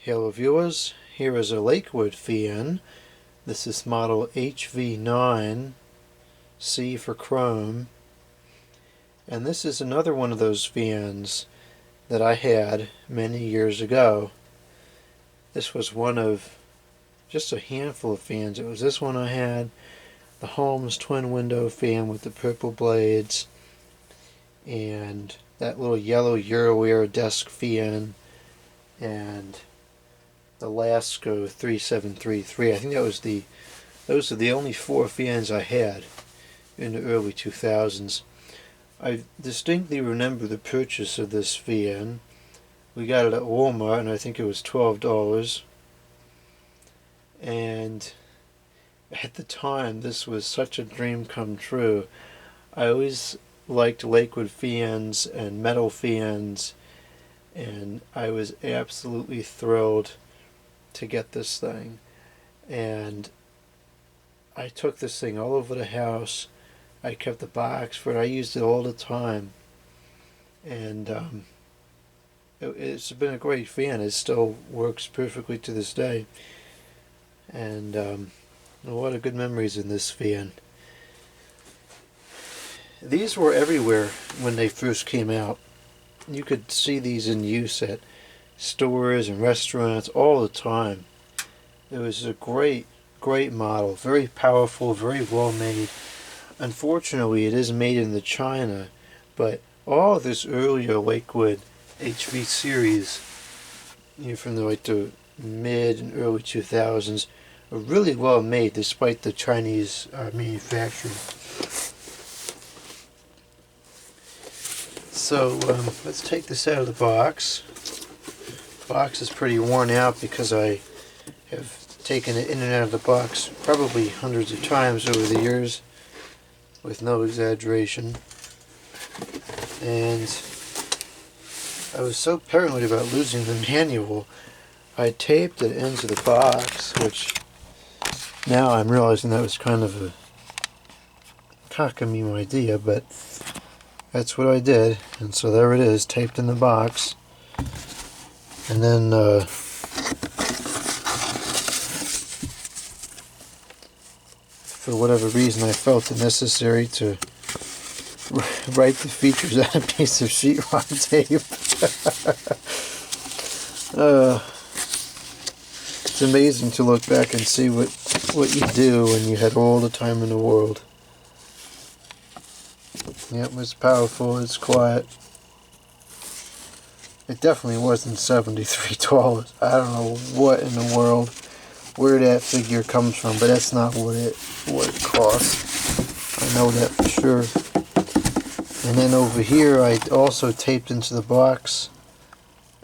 Hello viewers, here is a Lakewood fan. This is model HV-9C for Chrome, and this is another one of those fans that I had many years ago. This was one of just a handful of fans. It was this one I had, the Holmes twin window fan with the purple blades, and that little yellow Eurowear desk fan, and the Lasco 3733. I think those are the only four fans I had in the early 2000s. I distinctly remember the purchase of this fan. We got it at Walmart, and I think it was $12. And at the time, this was such a dream come true. I always liked Lakewood fans and metal fans, and I was absolutely thrilled to get this thing. And I took this thing all over the house. I kept the box for it. I used it all the time, and it's been a great fan. It still works perfectly to this day, and a lot of good memories in this fan. These were everywhere when they first came out. You could see these in use at stores and restaurants all the time. It was a great model, very powerful, very well made. Unfortunately, it is made in China, but all of this earlier Lakewood HV series, from the mid and early 2000s, are really well made despite the Chinese manufacturing. So let's take this out of the box. The box is pretty worn out because I have taken it in and out of the box probably hundreds of times over the years, with no exaggeration. And I was so paranoid about losing the manual, I taped it into the box, which now I'm realizing that was kind of a cockamamie idea, but that's what I did. And so there it is, taped in the box. And then for whatever reason, I felt it necessary to write the features on a piece of sheetrock tape. It's amazing to look back and see what you do when you had all the time in the world. Yep, it's powerful, it's quiet. It definitely wasn't $73. I don't know what in the world, where that figure comes from, but that's not what it costs. I know that for sure. And then over here, I also taped into the box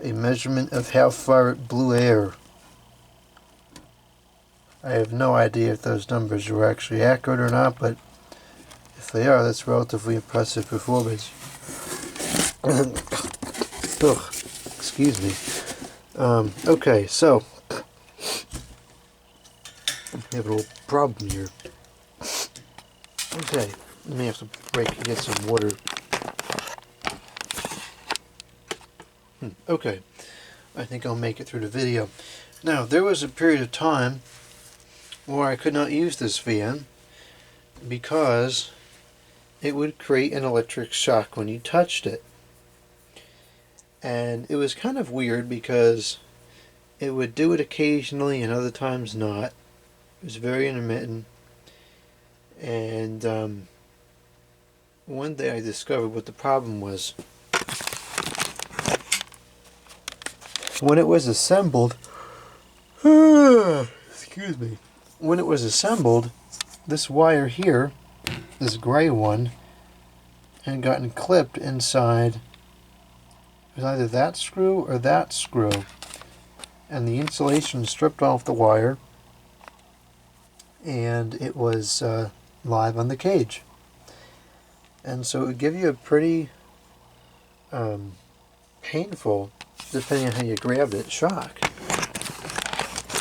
a measurement of how far it blew air. I have no idea if those numbers were actually accurate or not, but if they are, that's relatively impressive performance. Ugh, excuse me. Okay, so I have a little problem here. Okay, let me have to break and get some water. Okay, I think I'll make it through the video. Now, there was a period of time where I could not use this fan because it would create an electric shock when you touched it. And it was kind of weird because it would do it occasionally and other times not. It was very intermittent. And one day I discovered what the problem was. When it was assembled, excuse me, when it was assembled, this wire here, this gray one, had gotten clipped inside. It was either that screw or that screw, and the insulation stripped off the wire, and it was live on the cage. And so it would give you a pretty painful, depending on how you grabbed it, shock.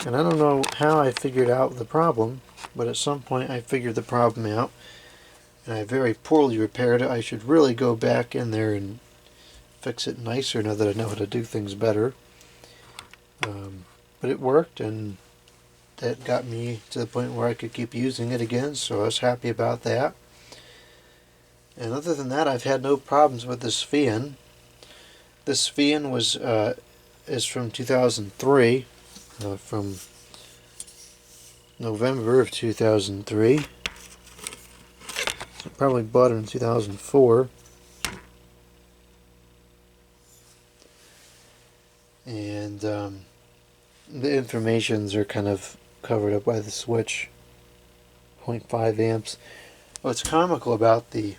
And I don't know how I figured out the problem, but at some point I figured the problem out, and I very poorly repaired it. I should really go back in there and fix it nicer now that I know how to do things better. but it worked, and that got me to the point where I could keep using it again, so I was happy about that. And other than that, I've had no problems with this fan. This fan is from 2003, from November of 2003. I probably bought it in 2004. And the informations are kind of covered up by the switch. 0.5 amps. What's comical about the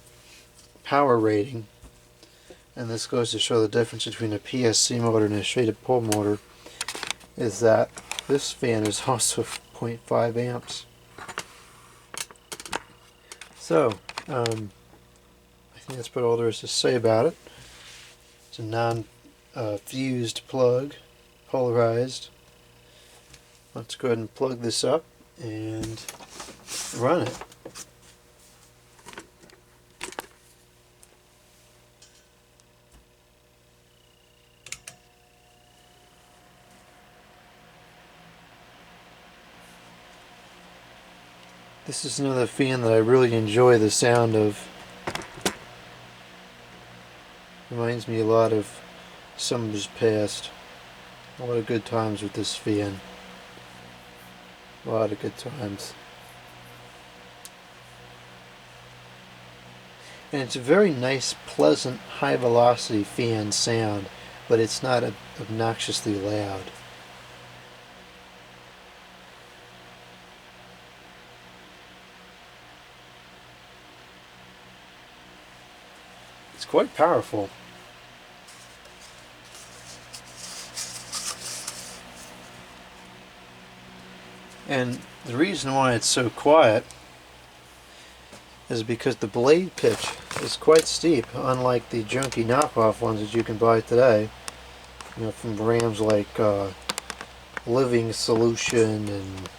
power rating, and this goes to show the difference between a PSC motor and a shaded pole motor, is that this fan is also 0.5 amps. So, I think that's about all there is to say about it. It's a non-fused plug, polarized. Let's go ahead and plug this up and run it. This is another fan that I really enjoy the sound of. Reminds me a lot of summers past. A lot of good times with this fan. A lot of good times. And it's a very nice, pleasant, high velocity fan sound, but it's not obnoxiously loud. It's quite powerful. And the reason why it's so quiet is because the blade pitch is quite steep, unlike the junky knockoff ones that you can buy today. You know, from brands like Living Solution and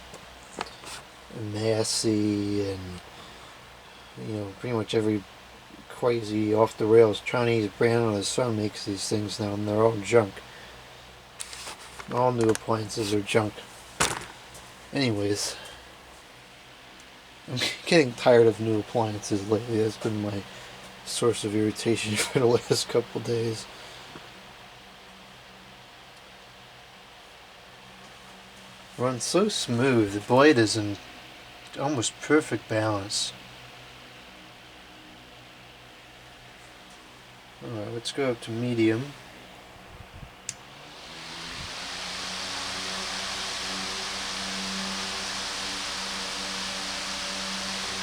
Massey and, you know, pretty much every crazy off the rails Chinese brand under the sun makes these things now, and they're all junk. All new appliances are junk. Anyways, I'm getting tired of new appliances lately. That's been my source of irritation for the last couple days. Runs so smooth. The blade is in almost perfect balance. Alright, let's go up to medium.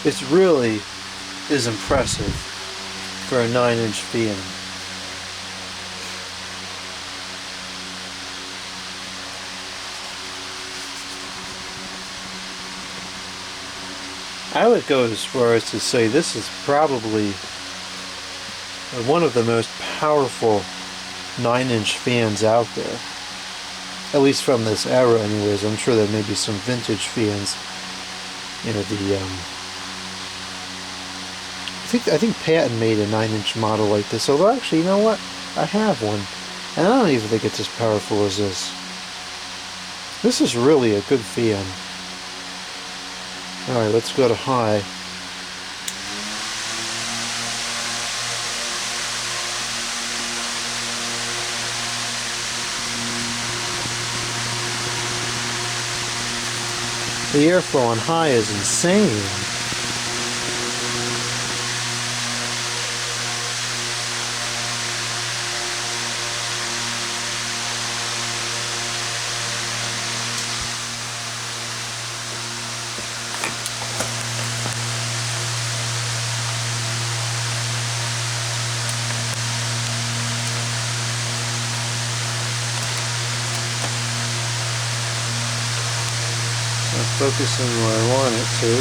It really is impressive for a 9-inch fan. I would go as far as to say this is probably one of the most powerful 9-inch fans out there. At least from this era anyways. I'm sure there may be some vintage fans. You know, I think Patton made a 9-inch model like this, although actually, you know what? I have one, and I don't even think it's as powerful as this. This is really a good fan. Alright, let's go to high. The airflow on high is insane. Focusing where I want it to.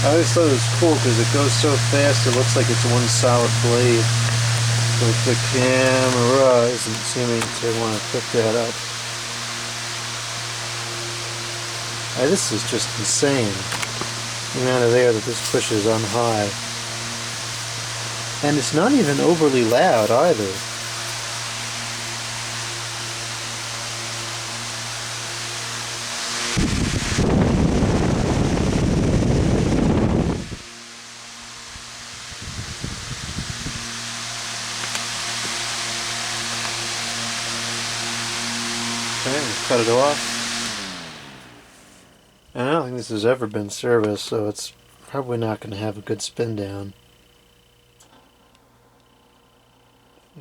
I always thought it was cool because it goes so fast it looks like it's one solid blade. But the camera isn't seeming to want to pick that up. This is just insane. The amount of air that this pushes on high. And it's not even overly loud either. Okay, we'll cut it off. And I don't think this has ever been serviced, so it's probably not going to have a good spin down.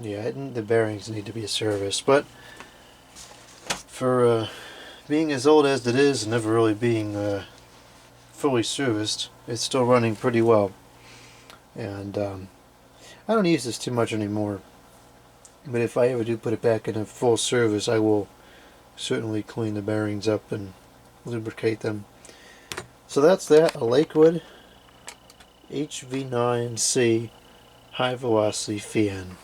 Yeah, the bearings need to be serviced, but for being as old as it is and never really being fully serviced, it's still running pretty well. And I don't use this too much anymore, but if I ever do put it back in a full service, I will certainly clean the bearings up and lubricate them. So that's that, a Lakewood HV-9C high velocity fan.